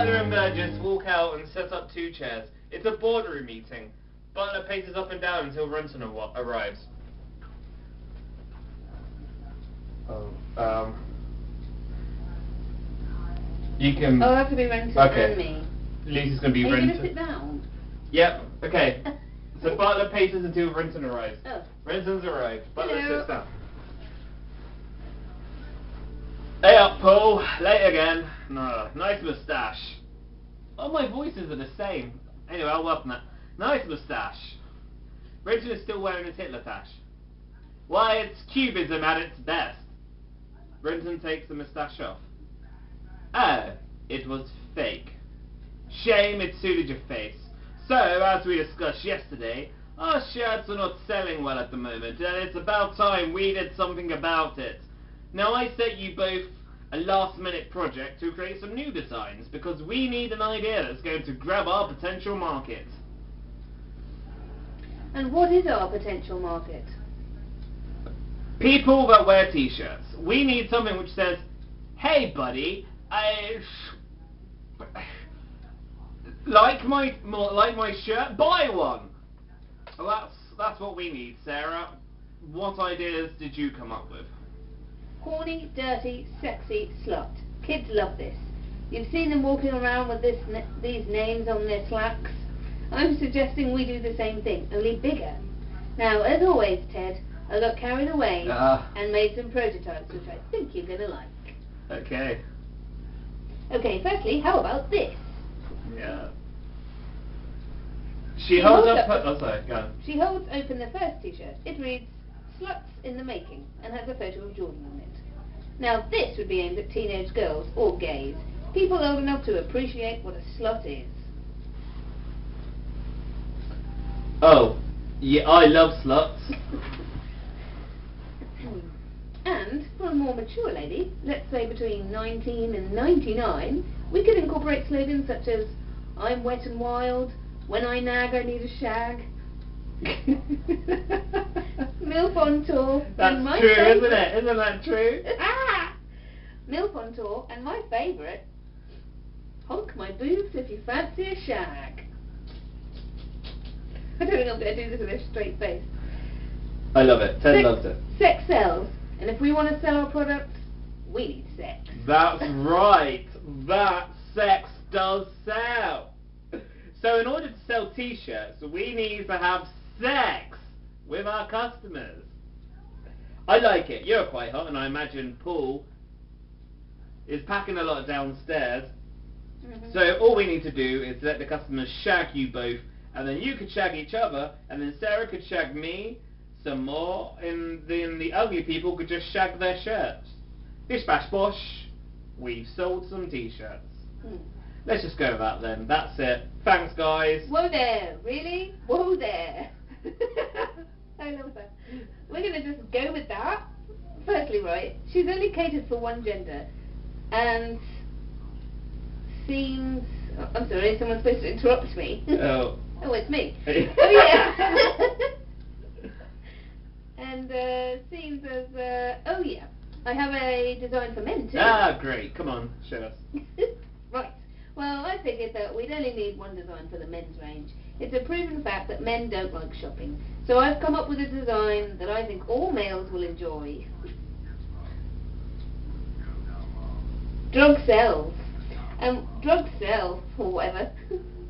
Butler and Burgess walk out and set up 2 chairs. It's a boardroom meeting. Butler paces up and down until Renton arrives. You can... I'll have to be Renton and me. Lisa's going to be Are Renton. you going to sit down? Yep, okay. So Butler paces until Renton arrives. Oh. Renton's arrived. Butler Hello. sits down. Hey up, Paul. Late again. No, nice moustache. Oh, my voices are the same. Anyway, I'll work on that. Nice moustache. Renton is still wearing his Hitler tash. Why, it's cubism at its best. Renton takes the moustache off. Oh, it was fake. Shame it suited your face. So, as we discussed yesterday, our shirts are not selling well at the moment, and it's about time we did something about it. Now, I set you both a last-minute project to create some new designs, because we need an idea that's going to grab our potential market. And what is our potential market? People that wear t-shirts. We need something which says, hey buddy, I like my shirt, buy one. Well, that's what we need, Sarah. What ideas did you come up with? Horny, dirty, sexy slut. Kids love this. You've seen them walking around with these names on their slacks. I'm suggesting we do the same thing, only bigger. Now, as always, Ted, I got carried away and made some prototypes, which I think you're going to like. Okay. Okay, firstly, how about this? Yeah. She holds up her... Oh, sorry, go on. She holds open the first t-shirt. It reads, Sluts in the Making, and has a photo of Jordan on it. Now, this would be aimed at teenage girls, or gays, people old enough to appreciate what a slut is. Oh, yeah, I love sluts. And, for a more mature lady, let's say between 19 and 99, we could incorporate slogans such as, I'm wet and wild, when I nag I need a shag, MILF on tour. That's and my true, favourite, isn't it? Isn't that true? MILF on tour, and my favourite, honk my boobs if you fancy a shag. I don't think I'm going to do this with a straight face. I love it. Ted loves it. Sex sells, and if we want to sell our products, we need sex. That's right. That sex does sell. So in order to sell t-shirts, we need to have sex with our customers. I like it. You're quite hot, and I imagine Paul is packing a lot downstairs. Mm-hmm. So all we need to do is let the customers shag you both, and then you could shag each other, and then Sarah could shag me some more, and then the ugly people could just shag their shirts. Bish bash bosh, we've sold some t-shirts. Let's just go with that then. That's it. Thanks, guys. Whoa there, really? Whoa there. I love that. We're going to just go with that. Firstly, right, she's only catered for one gender, and seems... Oh, I'm sorry, someone's supposed to interrupt me. Oh. Oh, it's me. Oh, yeah. And seems as... oh, yeah. I have a design for men, too. Ah, great. Come on, show us. Right. Well, I figured that we'd only need one design for the men's range. It's a proven fact that men don't like shopping. So I've come up with a design that I think all males will enjoy. Drugs sells. Drugs sell, or whatever.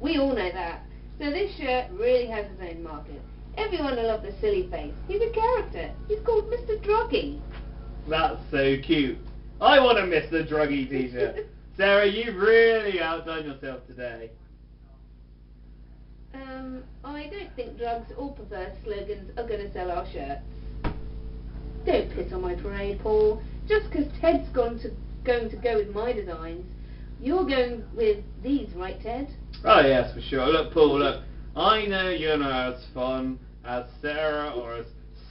We all know that. So this shirt really has its own market. Everyone will love the silly face. He's a character. He's called Mr. Druggy. That's so cute. I want a Mr. Druggy t-shirt. Sarah, you've really outdone yourself today. I don't think drugs or perverse slogans are going to sell our shirts. Don't piss on my parade, Paul. Just because Ted's going to go with my designs, you're going with these, right, Ted? Oh, yes, for sure. Look, Paul, look. I know you're not as fun as Sarah or as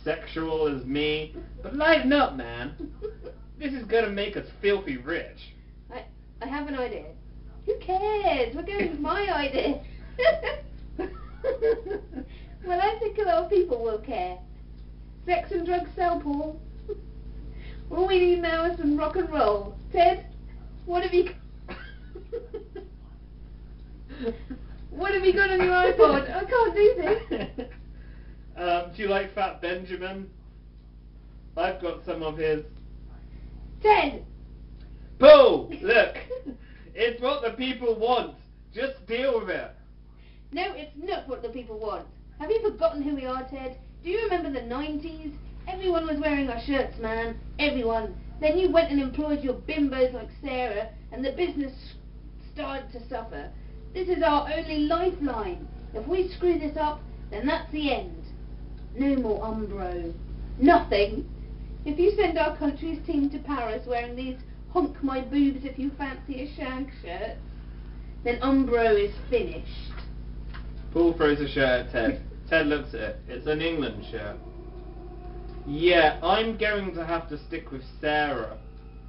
sexual as me, but lighten up, man. This is going to make us filthy rich. I have an idea. Who cares? We're going with my idea. Well, I think a lot of people will care. Sex and drugs sell, Paul. All we need now is some rock and roll. Ted, what have you... What have you got on your iPod? I can't do this. Do you like Fat Benjamin? I've got some of his. 10. Paul, look. It's what the people want. Just deal with it. No, it's not what the people want. Have you forgotten who we are, Ted? Do you remember the 90s? Everyone was wearing our shirts, man. Everyone. Then you went and employed your bimbos like Sarah, and the business started to suffer. This is our only lifeline. If we screw this up, then that's the end. No more Umbro. Nothing. If you send our country's team to Paris wearing these honk my boobs if you fancy a shag shirts, then Umbro is finished. Paul throws a shirt at Ted. Ted looks at it. It's an England shirt. Yeah, I'm going to have to stick with Sarah.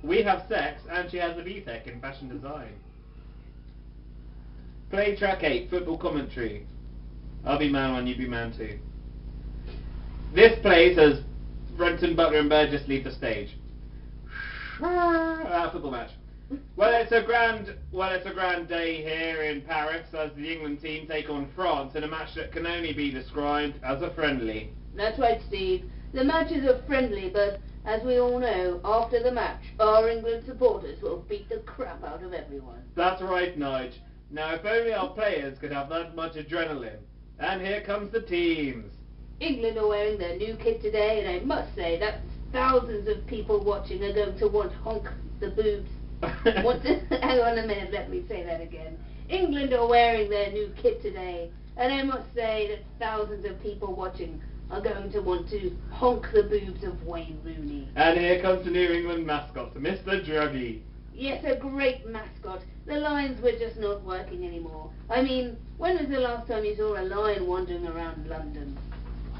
We have sex, and she has a BTEC in fashion design. Play track 8, football commentary. I'll be man 1, you be man 2. This plays as Renton, Butler and Burgess leave the stage. Football match. Well, it's a grand day here in Paris as the England team take on France in a match that can only be described as a friendly. That's right, Steve. The match is a friendly, but as we all know, after the match, our England supporters will beat the crap out of everyone. That's right, Nige. Now, if only our players could have that much adrenaline. And here comes the teams. England are wearing their new kit today, and I must say that thousands of people watching are going to want honk the boobs. Hang on a minute, let me say that again. England are wearing their new kit today, and I must say that thousands of people watching are going to want to honk the boobs of Wayne Rooney. And here comes the New England mascot, Mr. Druggy. Yes, a great mascot. The lions were just not working anymore. I mean, when was the last time you saw a lion wandering around London?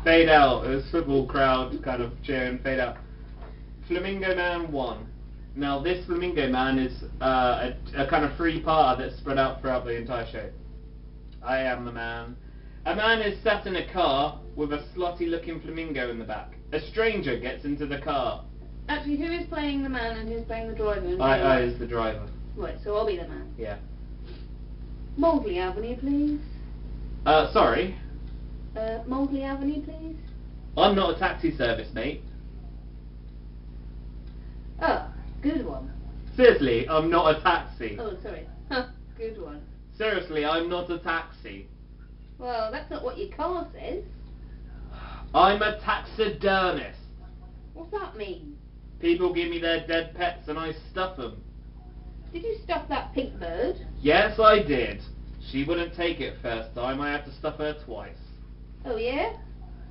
Fade out. It was football crowd kind of cheering. Fade out. Flamingo Man 1. Now, this Flamingo Man is a kind of three-parter that's spread out throughout the entire show. I am the man. A man is sat in a car with a slutty-looking flamingo in the back. A stranger gets into the car. Actually, who is playing the man and who's playing the driver? I is the driver. Right, so I'll be the man. Yeah. Mouldy Avenue, please. Sorry. Mouldy Avenue, please. I'm not a taxi service, mate. Ah, good one. Seriously, I'm not a taxi. Oh, sorry. Huh, good one. Seriously, I'm not a taxi. Well, that's not what your car says. I'm a taxidermist. What's that mean? People give me their dead pets and I stuff them. Did you stuff that pink bird? Yes, I did. She wouldn't take it first time. I had to stuff her twice. Oh, yeah?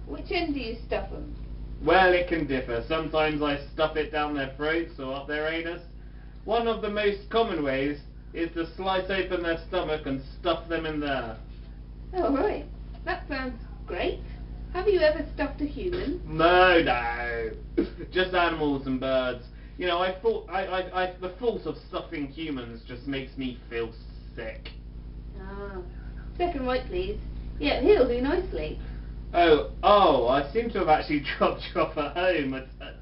Which end do you stuff them? Well, it can differ. Sometimes I stuff it down their throats or up their anus. One of the most common ways is to slice open their stomach and stuff them in there. Oh, right. That sounds great. Have you ever stuffed a human? No. Just animals and birds. You know, the thought of stuffing humans just makes me feel sick. Ah. Second right, please. Yeah, he'll do nicely. Oh, I seem to have actually dropped you off at home. I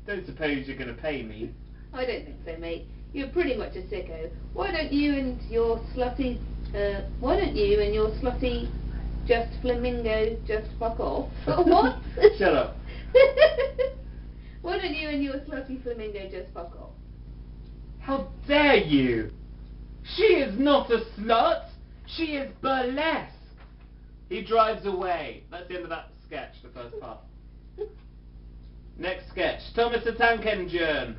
don't suppose you're going to pay me. I don't think so, mate. You're pretty much a sicko. Why don't you and your slutty just flamingo just fuck off? What? Shut up. Why don't you and your slutty flamingo just fuck off? How dare you? She is not a slut. She is burlesque. He drives away. That's the end of that sketch, the first part. Next sketch. Thomas the Tank Engine.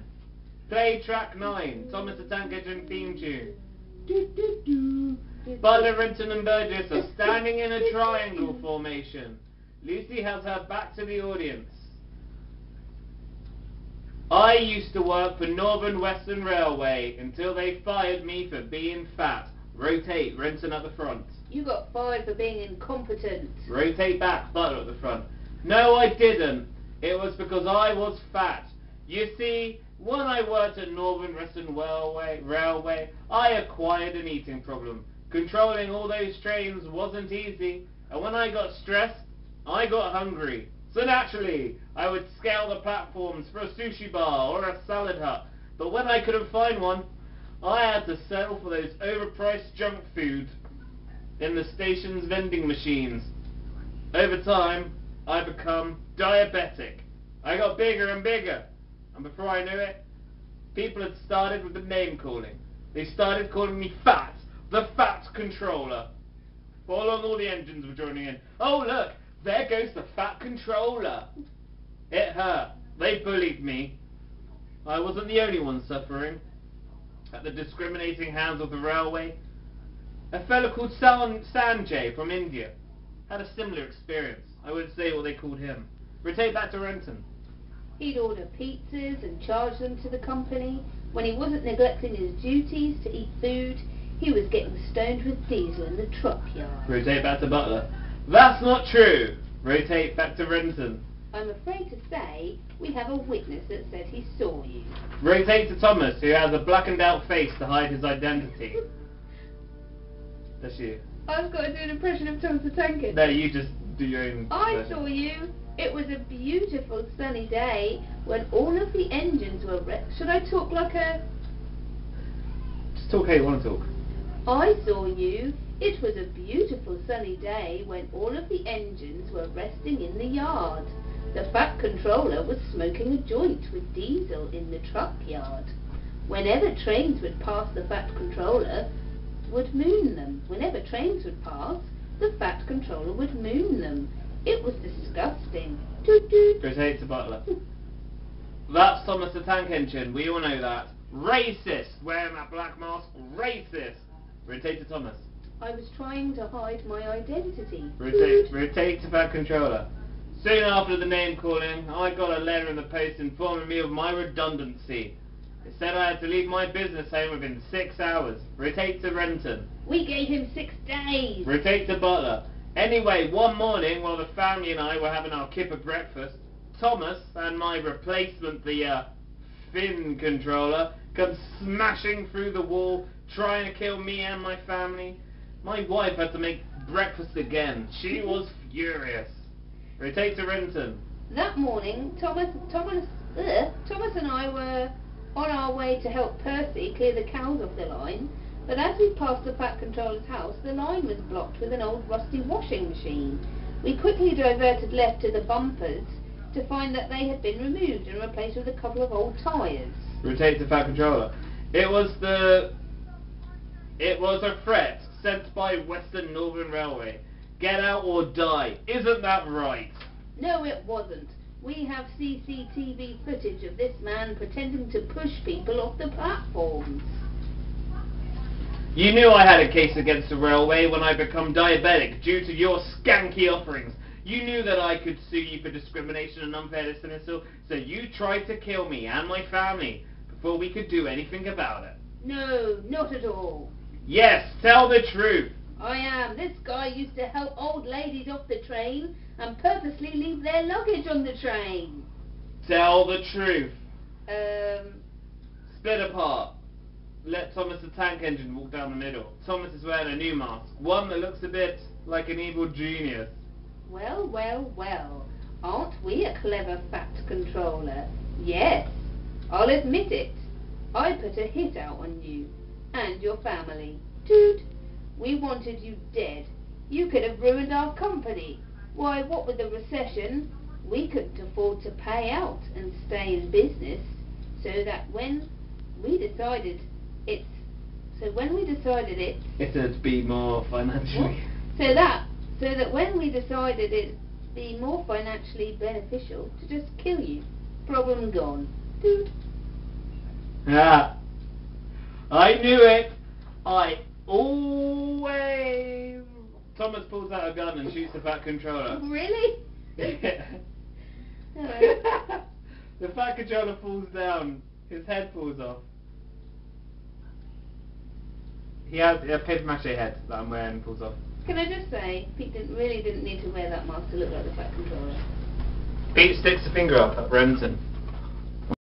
Play track 9. Thomas the Tank Engine theme tune. Butler, Renton and Burgess are standing in a triangle formation. Lucy has her back to the audience. I used to work for Northern Western Railway until they fired me for being fat. Rotate, Renton at the front. You got fired for being incompetent. Rotate back, Butler at the front. No, I didn't. It was because I was fat. You see, when I worked at Northern Western Railway, I acquired an eating problem. Controlling all those trains wasn't easy, and when I got stressed, I got hungry. So naturally, I would scale the platforms for a sushi bar or a salad hut. But when I couldn't find one, I had to settle for those overpriced junk food. in the station's vending machines. Over time, I become diabetic. I got bigger and bigger, and before I knew it, people had started with the name calling. They started calling me Fat, the Fat Controller. All the engines were joining in. Oh look, there goes the Fat Controller. It hurt. They bullied me. I wasn't the only one suffering at the discriminating hands of the railway. A fellow called Sanjay from India had a similar experience. I wouldn't say what they called him. Rotate back to Renton. He'd order pizzas and charge them to the company. When he wasn't neglecting his duties to eat food, he was getting stoned with diesel in the truck yard. Rotate back to Butler. That's not true. Rotate back to Renton. I'm afraid to say we have a witness that said he saw you. Rotate to Thomas, who has a blackened out face to hide his identity. That's you. I've got to do an impression of Thomas the Tank Engine. No, you just do your own I version. saw you. It was a beautiful sunny day when all of the engines were Should I talk like a... Just talk how you want to talk. I saw you. It was a beautiful sunny day when all of the engines were resting in the yard. The Fat Controller was smoking a joint with diesel in the truck yard. Whenever trains would pass, the Fat Controller would moon them. Whenever trains would pass, the Fat Controller would moon them. It was disgusting. Toot toot. Rotate to Butler. That's Thomas the Tank Engine. We all know that. Racist. Wearing that black mask. Racist. Rotate to Thomas. I was trying to hide my identity. Rotate to Fat Controller. Soon after the name calling, I got a letter in the post informing me of my redundancy. It said I had to leave my business home within 6 hours. Rotate to Renton. We gave him 6 days. Rotate to Butler. Anyway, one morning while the family and I were having our kipper breakfast, Thomas and my replacement, the Fin Controller, come smashing through the wall, trying to kill me and my family. My wife had to make breakfast again. She was furious. Rotate to Renton. That morning, Thomas and I were on our way to help Percy clear the cows off the line, but as we passed the Fat Controller's house, the line was blocked with an old rusty washing machine. We quickly diverted left to the bumpers to find that they had been removed and replaced with a couple of old tyres. Rotate to Fat Controller. It was a threat sent by Western Northern Railway. Get out or die. Isn't that right? No, it wasn't. We have CCTV footage of this man pretending to push people off the platforms. You knew I had a case against the railway when I become diabetic due to your skanky offerings. You knew that I could sue you for discrimination and unfair dismissal, so you tried to kill me and my family before we could do anything about it. No, not at all. Yes, tell the truth. I am. This guy used to help old ladies off the train and purposely leave their luggage on the train. Tell the truth. Split apart. Let Thomas the Tank Engine walk down the middle. Thomas is wearing a new mask, one that looks a bit like an evil genius. Well, well, well. Aren't we a clever Fat Controller? Yes, I'll admit it. I put a hit out on you and your family. Toot. We wanted you dead. You could have ruined our company. Why, what with the recession, we couldn't afford to pay out and stay in business. So that when we decided it'd be more financially. So that when we decided it'd be more financially beneficial to just kill you. Problem gone. Toot. Ah, I knew it. I always. Thomas pulls out a gun and shoots the Fat Controller. Really? Yeah. No. The Fat Controller falls down. His head falls off. He has a paper mache head that I'm wearing and falls off. Can I just say, Pete really didn't need to wear that mask to look like the Fat Controller. Pete sticks a finger up at Renton.